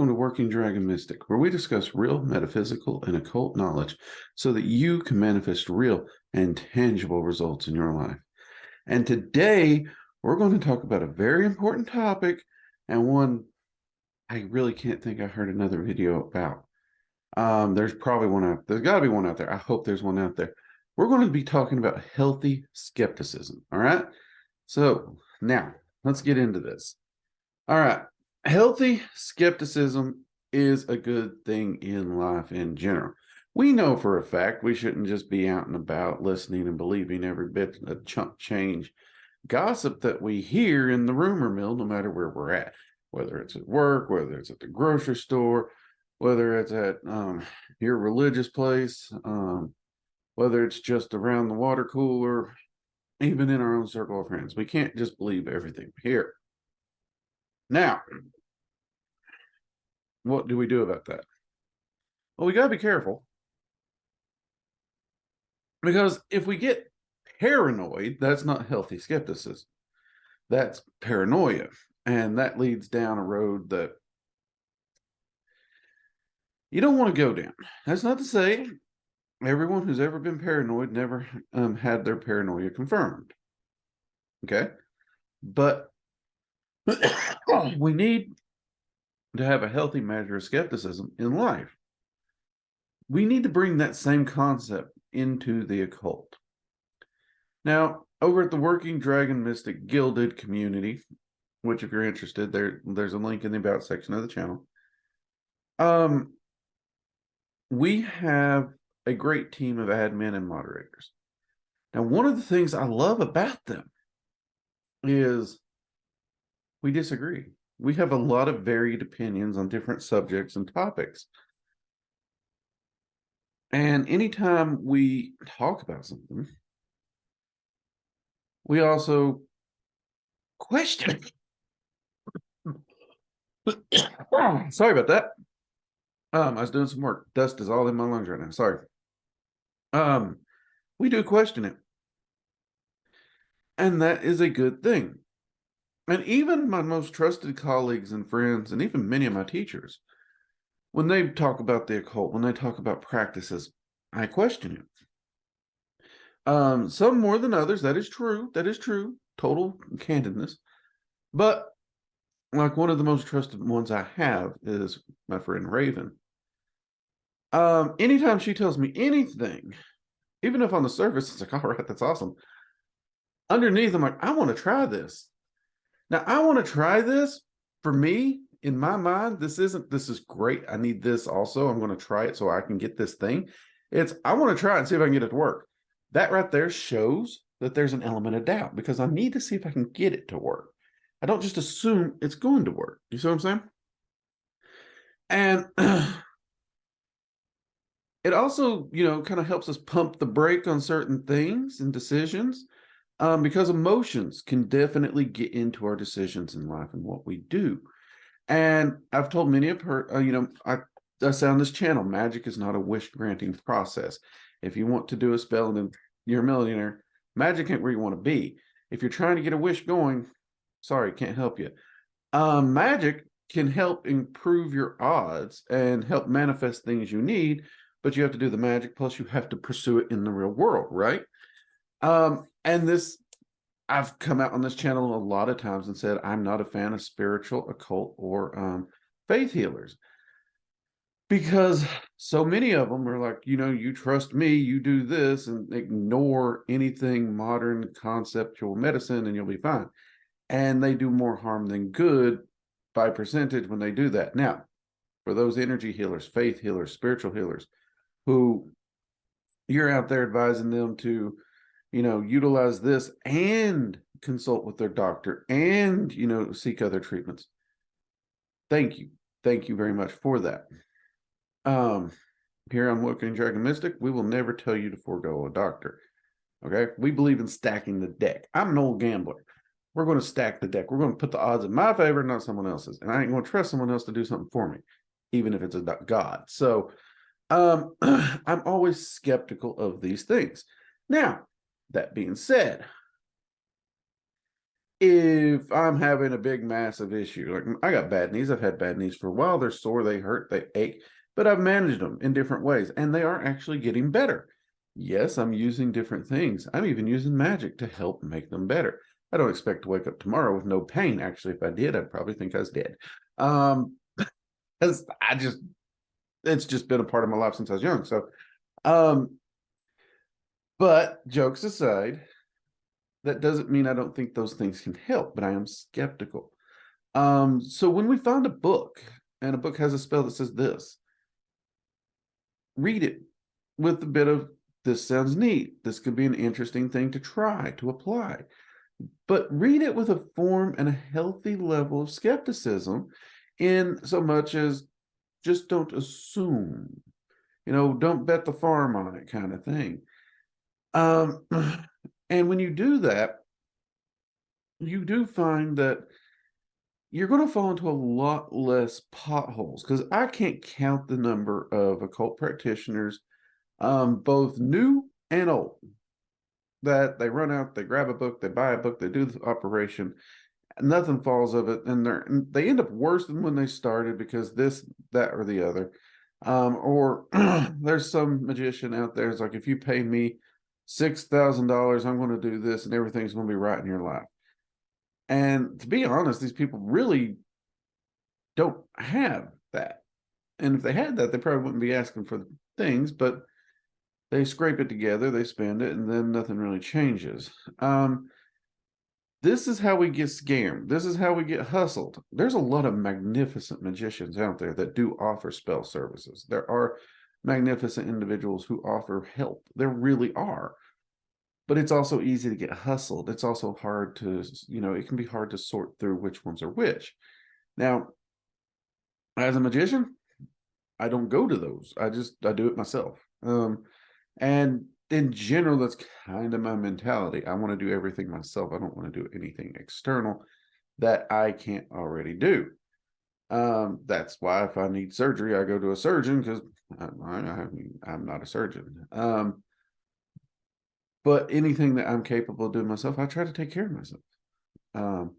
Welcome to Working Dragon Mystic, where we discuss real metaphysical and occult knowledge so that you can manifest real and tangible results in your life. And today, we're going to talk about a very important topic and one I really can't think I heard another video about. There's probably one out. There's got to be one out there. I hope there's one out there. We're going to be talking about healthy skepticism. All right. So now let's get into this. All right. Healthy skepticism is a good thing in life in general. We know for a fact we shouldn't just be out and about listening and believing every bit of chump change gossip that we hear in the rumor mill, no matter where we're at, whether it's at work, whether it's at the grocery store, whether it's at your religious place, whether it's just around the water cooler, even in our own circle of friends. We can't just believe everything here. Now, what do we do about that? Well, we got to be careful, because if we get paranoid, that's not healthy skepticism. That's paranoia, and that leads down a road that you don't want to go down. That's not to say everyone who's ever been paranoid never had their paranoia confirmed. Okay? But we need to have a healthy measure of skepticism in life. We need to bring that same concept into the occult. Now, over at the Working Dragon Mystic Gilded community, which if you're interested, there's a link in the About section of the channel. We have a great team of admin and moderators. Now, one of the things I love about them is we disagree. We have a lot of varied opinions on different subjects and topics. And anytime we talk about something, we also question. Sorry about that. I was doing some work. Dust is all in my lungs right now. Sorry. We do question it. And that is a good thing. And even my most trusted colleagues and friends, and even many of my teachers, when they talk about the occult, when they talk about practices, I question it. Some more than others. That is true. That is true. Total candidness. But like one of the most trusted ones I have is my friend Raven. Anytime she tells me anything, even if on the surface it's like, all right, that's awesome, underneath I'm like, I want to try this. Now, I want to try this. For me, in my mind, this is great. I need this also. I'm going to try it so I can get this thing. I want to try it and see if I can get it to work. That right there shows that there's an element of doubt, because I need to see if I can get it to work. I don't just assume it's going to work. You see what I'm saying? And it also, kind of helps us pump the brake on certain things and decisions. Because emotions can definitely get into our decisions in life and what we do. And I've told many of her, I say on this channel, magic is not a wish granting process. If you want to do a spell and then you're a millionaire, magic ain't where you want to be. If you're trying to get a wish going, sorry, can't help you. Magic can help improve your odds and help manifest things you need, but you have to do the magic, plus you have to pursue it in the real world, right? And this, I've come out on this channel a lot of times and said, I'm not a fan of spiritual, occult, or faith healers, because so many of them are like, you trust me, you do this, and ignore anything modern conceptual medicine and you'll be fine. And they do more harm than good by percentage when they do that. Now, for those energy healers, faith healers, spiritual healers, who you're out there advising them to utilize this and consult with their doctor and, seek other treatments. Thank you. Thank you very much for that. Here on Working Dragon Mystic, we will never tell you to forego a doctor. Okay? We believe in stacking the deck. I'm an old gambler. We're going to stack the deck. We're going to put the odds in my favor, not someone else's. And I ain't going to trust someone else to do something for me, even if it's a god. So I'm always skeptical of these things. Now, that being said, if I'm having a big, massive issue, like I got bad knees, I've had bad knees for a while. They're sore, they hurt, they ache, but I've managed them in different ways and they are actually getting better. Yes, I'm using different things. I'm even using Magick to help make them better. I don't expect to wake up tomorrow with no pain. Actually, if I did, I'd probably think I was dead. Because it's just been a part of my life since I was young. So, um, but jokes aside, that doesn't mean I don't think those things can help, but I am skeptical. So when we find a book and a book has a spell that says this, read it with a bit of this sounds neat. This could be an interesting thing to try to apply. But read it with a form and a healthy level of skepticism, in so much as just don't assume, don't bet the farm on it kind of thing. And when you do that, you do find that you're going to fall into a lot less potholes, because I can't count the number of occult practitioners, both new and old, that they run out, they grab a book, they buy a book, they do the operation, nothing falls of it, and they end up worse than when they started because this, that, or the other. Or there's some magician out there. It's like, if you pay me $6,000, I'm going to do this, and everything's going to be right in your life. And to be honest, these people really don't have that. And if they had that, they probably wouldn't be asking for things, but they scrape it together, they spend it, and then nothing really changes. This is how we get scammed. This is how we get hustled. There's a lot of magnificent magicians out there that do offer spell services. There are magnificent individuals who offer help. There really are. But it's also easy to get hustled. It's also hard to, it can be hard to sort through which ones are which. Now, as a magician, I don't go to those. I do it myself. And in general, that's kind of my mentality. I want to do everything myself. I don't want to do anything external that I can't already do. That's why if I need surgery, I go to a surgeon, because I'm not a surgeon. But anything that I'm capable of doing myself, I try to take care of myself. And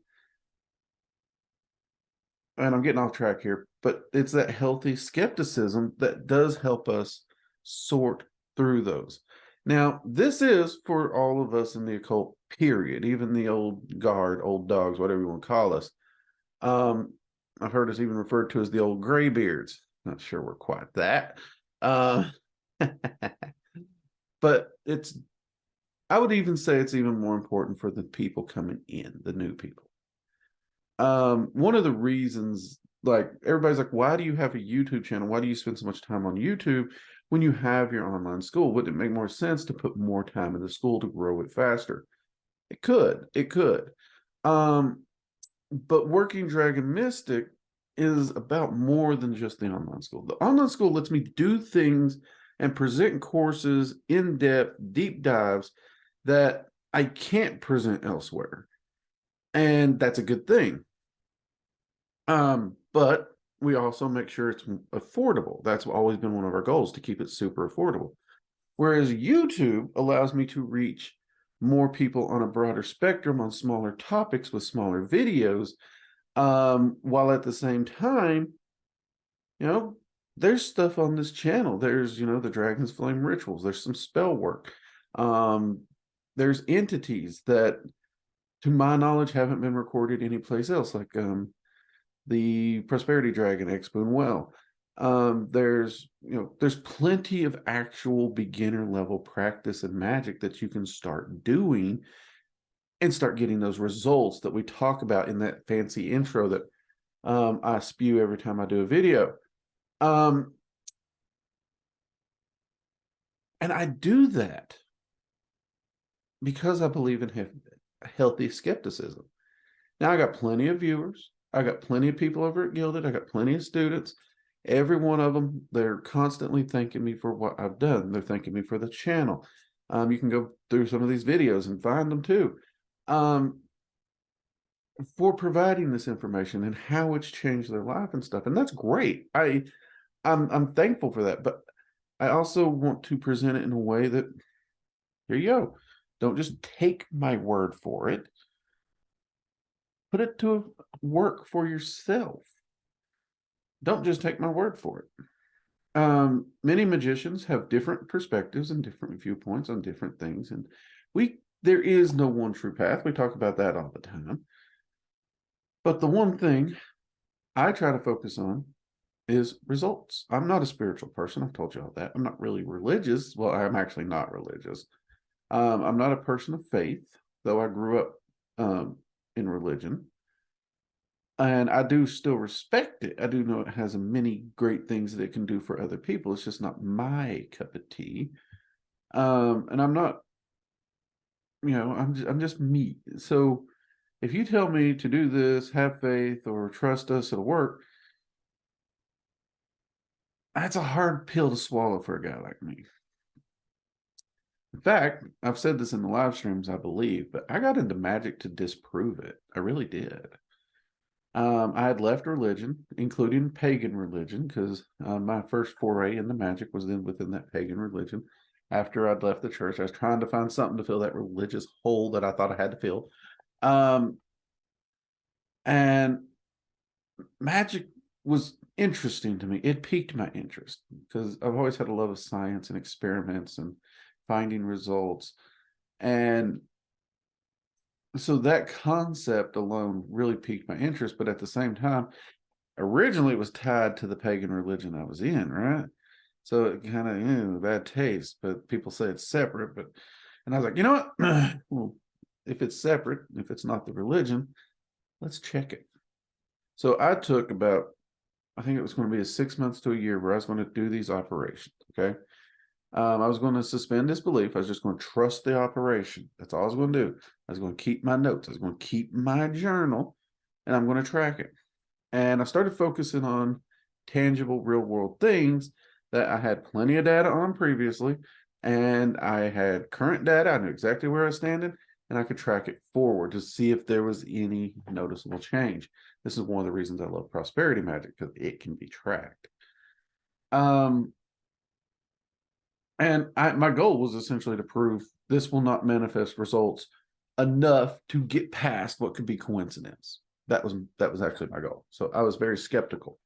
I'm getting off track here, but it's that healthy skepticism that does help us sort through those. Now, this is for all of us in the occult period, even the old guard, old dogs, whatever you want to call us. I've heard us even referred to as the old graybeards. Not sure we're quite that. But I would even say it's even more important for the people coming in, the new people. One of the reasons, like, everybody's like, why do you have a YouTube channel? Why do you spend so much time on YouTube when you have your online school? Wouldn't it make more sense to put more time in the school to grow it faster? It could. But Working Dragon Mystic is about more than just the online school. The online school lets me do things and present courses, in-depth, deep dives that I can't present elsewhere. And that's a good thing. But we also make sure it's affordable. That's always been one of our goals, to keep it super affordable. Whereas YouTube allows me to reach more people on a broader spectrum, on smaller topics with smaller videos, while at the same time, there's stuff on this channel. There's, the Dragon's Flame rituals. There's some spell work. There's entities that, to my knowledge, haven't been recorded anyplace else, like the Prosperity Dragon, Expoon Well. There's plenty of actual beginner level practice and magic that you can start doing and start getting those results that we talk about in that fancy intro that I spew every time I do a video. And I do that because I believe in healthy skepticism. Now, I got plenty of viewers. I got plenty of people over at Gilded. I got plenty of students. Every one of them, they're constantly thanking me for what I've done. They're thanking me for the channel. You can go through some of these videos and find them too, for providing this information and how it's changed their life and stuff. And that's great. I'm thankful for that. But I also want to present it in a way that, here you go. Don't just take my word for it. put it to work for yourself. Don't just take my word for it. Many magicians have different perspectives and different viewpoints on different things, and there is no one true path. We talk about that all the time. But the one thing I try to focus on is results. I'm not a spiritual person. I've told you all that. I'm not really religious. Well, I'm actually not religious. I'm not a person of faith, though I grew up in religion. And I do still respect it. I do know it has many great things that it can do for other people. It's just not my cup of tea. And I'm not, I'm just me. So if you tell me to do this, have faith, or trust us, it'll work, that's a hard pill to swallow for a guy like me. In fact, I've said this in the live streams, I believe, but I got into magic to disprove it. I really did. I had left religion, including pagan religion, because my first foray into magic was then within that pagan religion. After I'd left the church, I was trying to find something to fill that religious hole that I thought I had to fill. And magic was interesting to me. It piqued my interest because I've always had a love of science and experiments and finding results. And so that concept alone really piqued my interest. But at the same time, originally it was tied to the pagan religion I was in, right? So it kind of, bad taste, but people say it's separate. And I was like, you know what? Well, if it's separate, if it's not the religion, let's check it. So I took about, I think it was going to be 6 months to a year where I was going to do these operations. Okay. I was going to suspend disbelief. I was just going to trust the operation. That's all I was going to do. I was going to keep my notes. I was going to keep my journal, and I'm going to track it. And I started focusing on tangible, real world things that I had plenty of data on previously. And I had current data. I knew exactly where I was standing, and I could track it forward to see if there was any noticeable change. This is one of the reasons I love prosperity magic, because it can be tracked. And my goal was essentially to prove this will not manifest results enough to get past what could be coincidence. That was actually my goal. So I was very skeptical.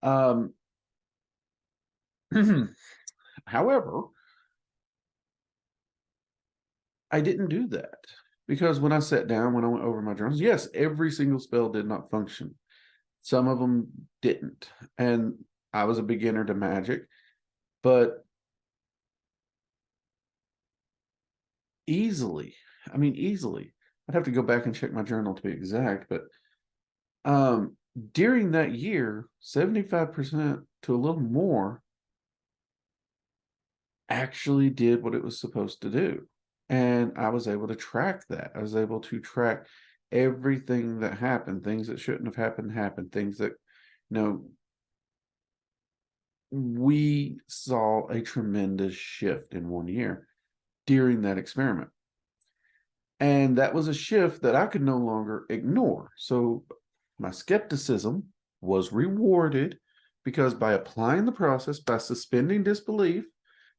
However, I didn't do that, because when I sat down, when I went over my journals, yes, every single spell did not function. Some of them didn't. And I was a beginner to magic, but easily, I'd have to go back and check my journal to be exact, but during that year, 75% to a little more actually did what it was supposed to do. And I was able to track that. I was able to track everything that happened, things that shouldn't have happened, things that, we saw a tremendous shift in 1 year during that experiment. And that was a shift that I could no longer ignore. So my skepticism was rewarded, because by applying the process, by suspending disbelief,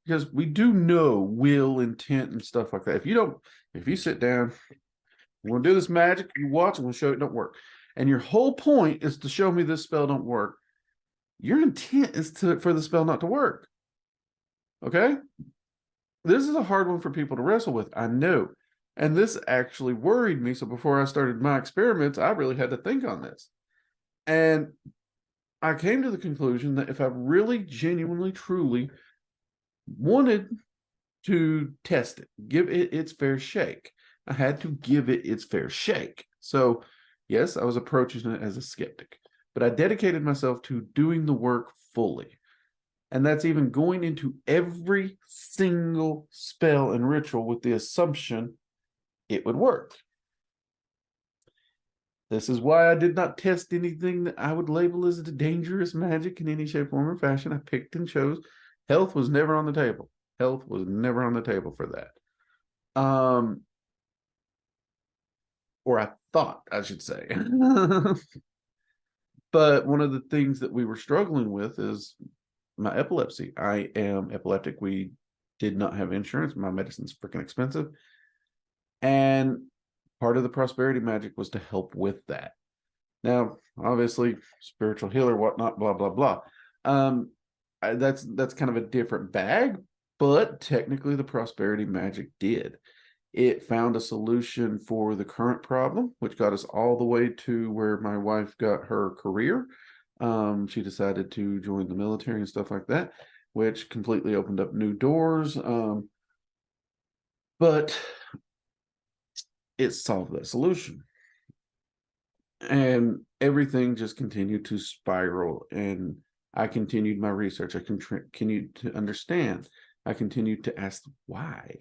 because we do know will, intent, and stuff like that. If you sit down, you want to do this magic, you watch, and we'll show it don't work. And your whole point is to show me this spell don't work. Your intent is for the spell not to work. Okay? This is a hard one for people to wrestle with, I know. And this actually worried me. So before I started my experiments, I really had to think on this. And I came to the conclusion that if I really, genuinely, truly wanted to test it, give it its fair shake, I had to give it its fair shake. So yes, I was approaching it as a skeptic, but I dedicated myself to doing the work fully. And that's even going into every single spell and ritual with the assumption it would work. This is why I did not test anything that I would label as dangerous magic in any shape, form, or fashion. I picked and chose. Health was never on the table. Health was never on the table for that. Or I thought, I should say. But one of the things that we were struggling with is my epilepsy. I am epileptic. We did not have insurance. My medicine's freaking expensive. And part of the prosperity magic was to help with that. Now, obviously, spiritual healer, whatnot, blah, blah, blah. That's kind of a different bag, but technically the prosperity magic did. It found a solution for the current problem, which got us all the way to where my wife got her career. She decided to join the military and stuff like that, which completely opened up new doors. But it solved that solution. And everything just continued to spiral. And I continued my research. I continued to understand. I continued to ask why.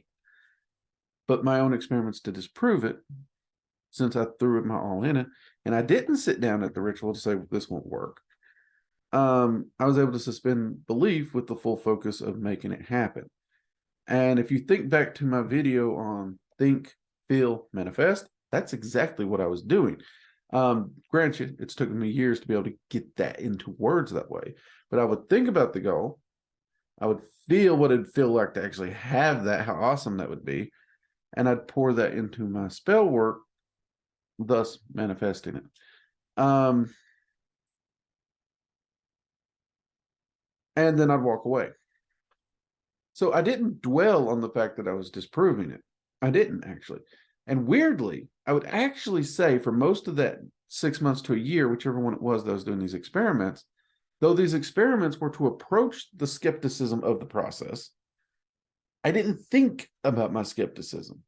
But my own experiments to disprove it, since I threw it my all in it, and I didn't sit down at the ritual to say, this won't work. I was able to suspend belief with the full focus of making it happen. And if you think back to my video on think, feel, manifest, that's exactly what I was doing. Granted, it's taken me years to be able to get that into words that way, but I would think about the goal. I would feel what it'd feel like to actually have that, how awesome that would be. And I'd pour that into my spell work, thus manifesting it. And then I'd walk away. So I didn't dwell on the fact that I was disproving it. I didn't actually. And weirdly, I would actually say for most of that 6 months to a year, whichever one it was that I was doing these experiments, though these experiments were to approach the skepticism of the process, I didn't think about my skepticism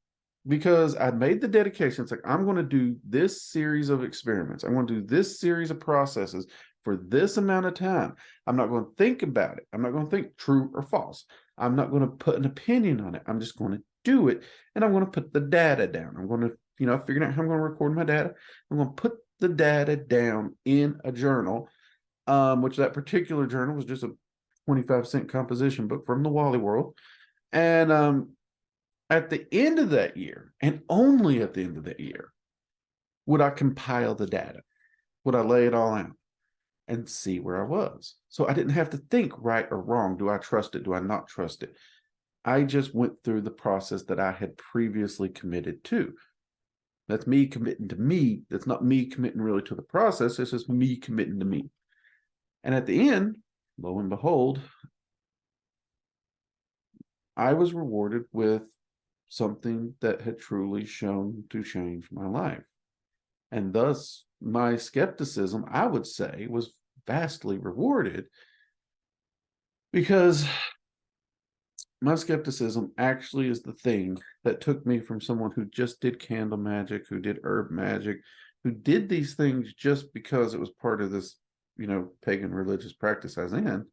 because I'd made the dedication. It's like, I'm going to do this series of experiments. I'm going to do this series of processes for this amount of time. I'm not going to think about it. I'm not going to think true or false. I'm not going to put an opinion on it. I'm just going to do it. And I'm going to put the data down. I'm going to, figure out how I'm going to record my data. I'm going to put the data down in a journal, which that particular journal was just a 25-cent composition book from the Wally World. And at the end of that year, and only at the end of that year, would I compile the data? Would I lay it all out and see where I was? So I didn't have to think right or wrong. Do I trust it? Do I not trust it? I just went through the process that I had previously committed to. That's me committing to me. That's not me committing really to the process. It's just me committing to me. And at the end, lo and behold, I was rewarded with something that had truly shown to change my life. And thus, my skepticism, I would say, was vastly rewarded because my skepticism actually is the thing that took me from someone who just did candle magic, who did herb magic, who did these things just because it was part of this, pagan religious practice I was in,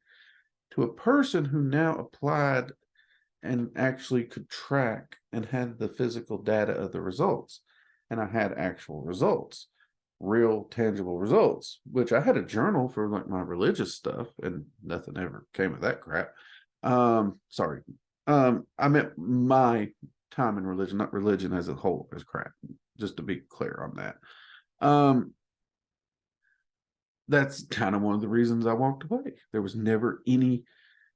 to a person who now applied and actually could track and had the physical data of the results. And I had actual results, real tangible results, which I had a journal for like my religious stuff and nothing ever came of that crap. Sorry. I meant my time in religion, not religion as a whole as crap, just to be clear on that. That's kind of one of the reasons I walked away. There was never any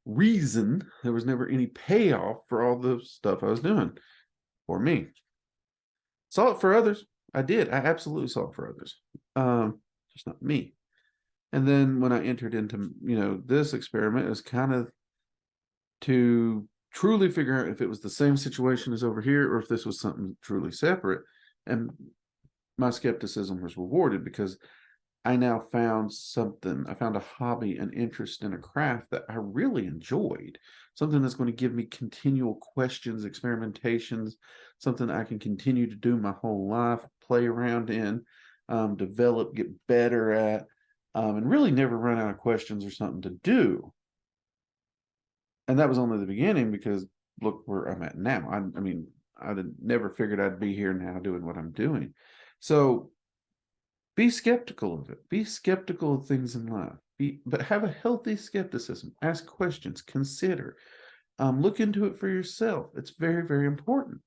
reason, there was never any payoff for all the stuff I was doing for me. Saw it for others. I did. I absolutely saw it for others. Just not me. And then when I entered into, this experiment, it was kind of to truly figure out if it was the same situation as over here or if this was something truly separate. And my skepticism was rewarded because I now found something. I found a hobby, an interest in a craft that I really enjoyed, something that's going to give me continual questions, experimentations, something I can continue to do my whole life, play around in, develop, get better at, and really never run out of questions or something to do. And that was only the beginning because look where I'm at now. I mean, I'd never figured I'd be here now doing what I'm doing. So be skeptical of it. Be skeptical of things in life. But have a healthy skepticism. Ask questions. Consider. Look into it for yourself. It's very, very important.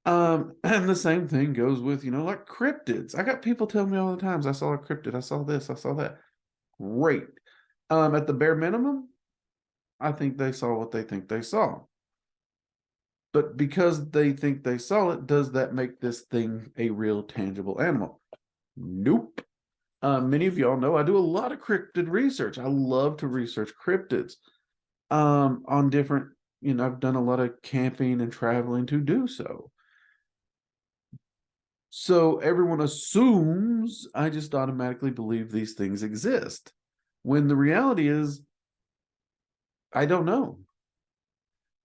And the same thing goes with, like cryptids. I got people telling me all the times, I saw a cryptid. I saw this. I saw that. Great. At the bare minimum, I think they saw what they think they saw. But because they think they saw it, does that make this thing a real tangible animal? Nope. Many of y'all know I do a lot of cryptid research. I love to research cryptids on different, I've done a lot of camping and traveling to do so. So everyone assumes I just automatically believe these things exist, when the reality is I don't know.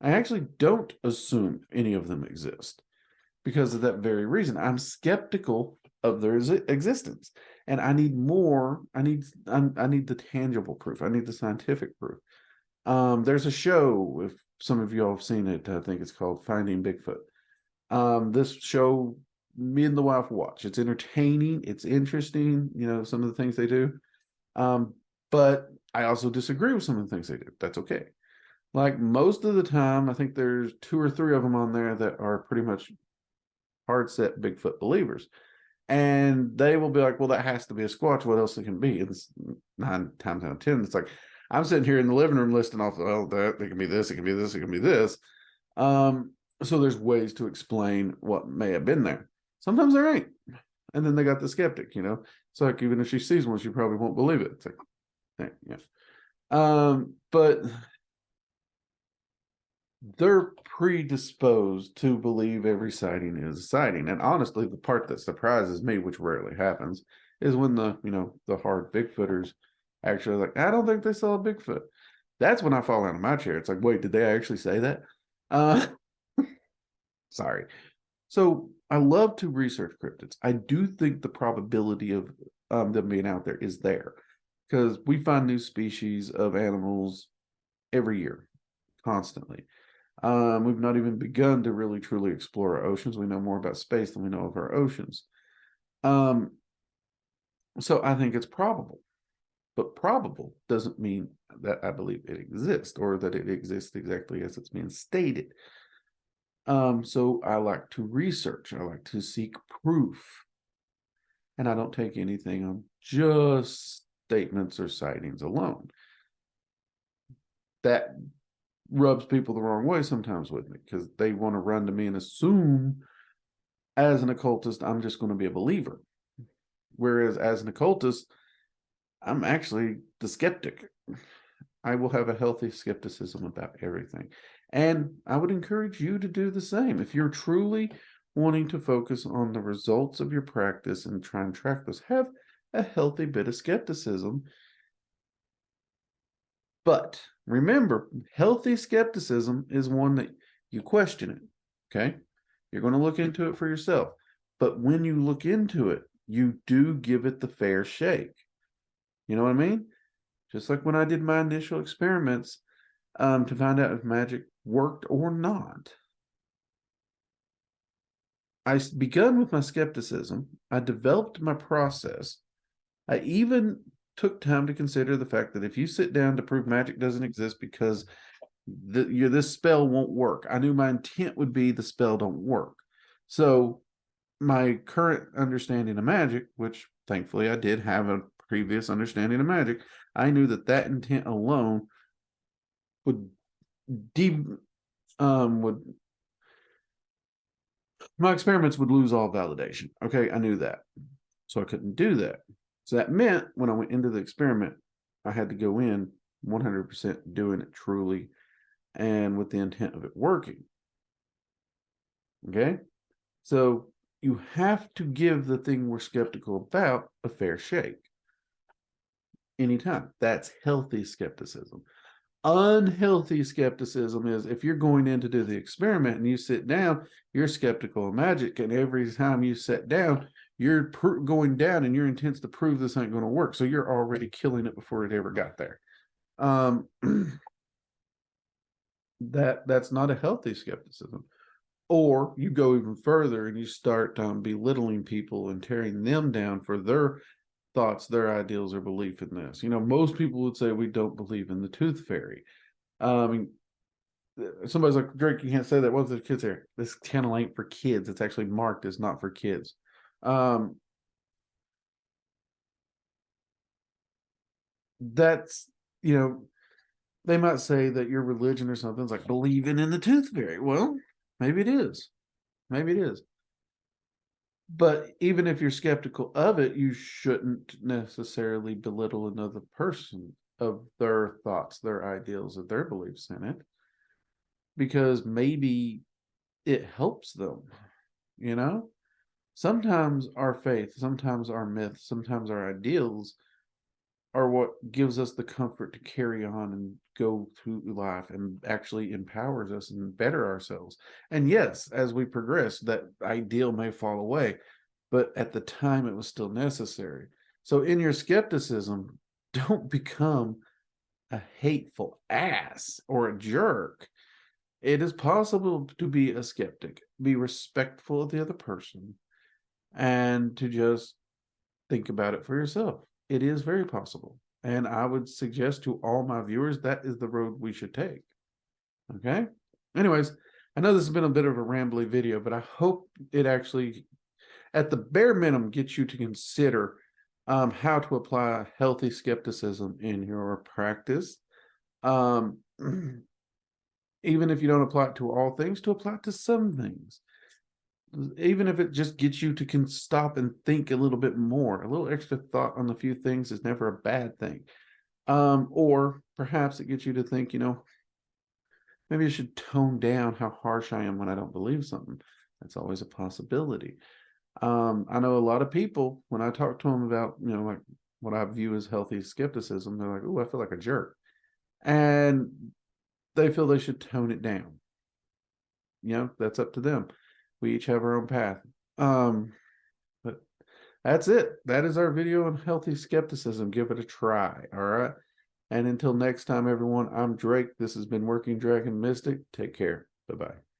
I actually don't assume any of them exist because of that very reason. I'm skeptical of their existence, and I need more. I need the tangible proof. I need the scientific proof. There's a show, if some of y'all have seen it, I think it's called Finding Bigfoot. This show, me and the wife watch. It's entertaining. It's interesting. Some of the things they do. But I also disagree with some of the things they do. That's okay. Like most of the time, I think there's 2 or 3 of them on there that are pretty much hard set Bigfoot believers. And they will be like, well, that has to be a Squatch. What else it can be? And it's 9 times out of 10. It's like, I'm sitting here in the living room listing off, oh, that it can be this, it can be this, it can be this. So there's ways to explain what may have been there. Sometimes there ain't. And then they got the skeptic, It's like, even if she sees one, she probably won't believe it. It's like, yeah. But they're predisposed to believe every sighting is a sighting. And honestly, the part that surprises me, which rarely happens, is when the hard Bigfooters actually like, I don't think they saw a Bigfoot. That's when I fall out of my chair. It's like, wait, did they actually say that? Sorry. So I love to research cryptids. I do think the probability of them being out there is there, because we find new species of animals every year, constantly. We've not even begun to really truly explore our oceans. We know more about space than we know of our oceans. So I think it's probable, but probable doesn't mean that I believe it exists or that it exists exactly as it's being stated. So I like to research. I like to seek proof, and I don't take anything on just statements or sightings alone. That rubs people the wrong way sometimes with me, because they want to run to me and assume as an occultist I'm just going to be a believer, whereas as an occultist I'm actually the skeptic. I will have a healthy skepticism about everything, and I would encourage you to do the same. If you're truly wanting to focus on the results of your practice and try and track those, have a healthy bit of skepticism. But remember, healthy skepticism is one that you question it, okay? You're going to look into it for yourself. But when you look into it, you do give it the fair shake. You know what I mean? Just like when I did my initial experiments to find out if magic worked or not. I begun with my skepticism. I developed my process. I even took time to consider the fact that if you sit down to prove magic doesn't exist because this spell won't work, I knew my intent would be the spell don't work. So my current understanding of magic, which thankfully I did have a previous understanding of magic, I knew that intent alone would my experiments would lose all validation. Okay, I knew that. So I couldn't do that. So that meant when I went into the experiment, I had to go in 100% doing it truly and with the intent of it working. Okay? So you have to give the thing we're skeptical about a fair shake. Anytime. That's healthy skepticism. Unhealthy skepticism is if you're going in to do the experiment and you sit down, you're skeptical of magic, and every time you sit down, you're going down and your intent's to prove this ain't going to work. So you're already killing it before it ever got there. That's not a healthy skepticism. Or you go even further and you start belittling people and tearing them down for their thoughts, their ideals, or belief in this. Most people would say we don't believe in the tooth fairy. Somebody's like, Drake, you can't say that. What's the kids here? This channel ain't for kids. It's actually marked as not for kids. That's, they might say that your religion or something's like believing in the tooth fairy. Well, Maybe it is. Maybe it is. But even if you're skeptical of it, you shouldn't necessarily belittle another person of their thoughts, their ideals, or their beliefs in it, because maybe it helps them, you know? Sometimes our faith, sometimes our myths, sometimes our ideals are what gives us the comfort to carry on and go through life and actually empowers us and better ourselves. And yes, as we progress, that ideal may fall away, but at the time it was still necessary. So in your skepticism, don't become a hateful ass or a jerk. It is possible to be a skeptic, be respectful of the other person, and to just think about it for yourself. It is very possible. And I would suggest to all my viewers that is the road we should take. Okay. Anyways, I know this has been a bit of a rambly video, but I hope it actually, at the bare minimum, gets you to consider how to apply healthy skepticism in your practice. Um, even if you don't apply it to all things, to apply it to some things. Even if it just gets you to stop and think a little bit more. A little extra thought on a few things is never a bad thing. Or perhaps it gets you to think, maybe I should tone down how harsh I am when I don't believe something. That's always a possibility. I know a lot of people, when I talk to them about, like what I view as healthy skepticism, they're like, oh, I feel like a jerk. And they feel they should tone it down. That's up to them. We each have our own path. But that's it. That is our video on healthy skepticism. Give it a try. All right. And until next time, everyone, I'm Drake. This has been Working Dragon Mystic. Take care. Bye-bye.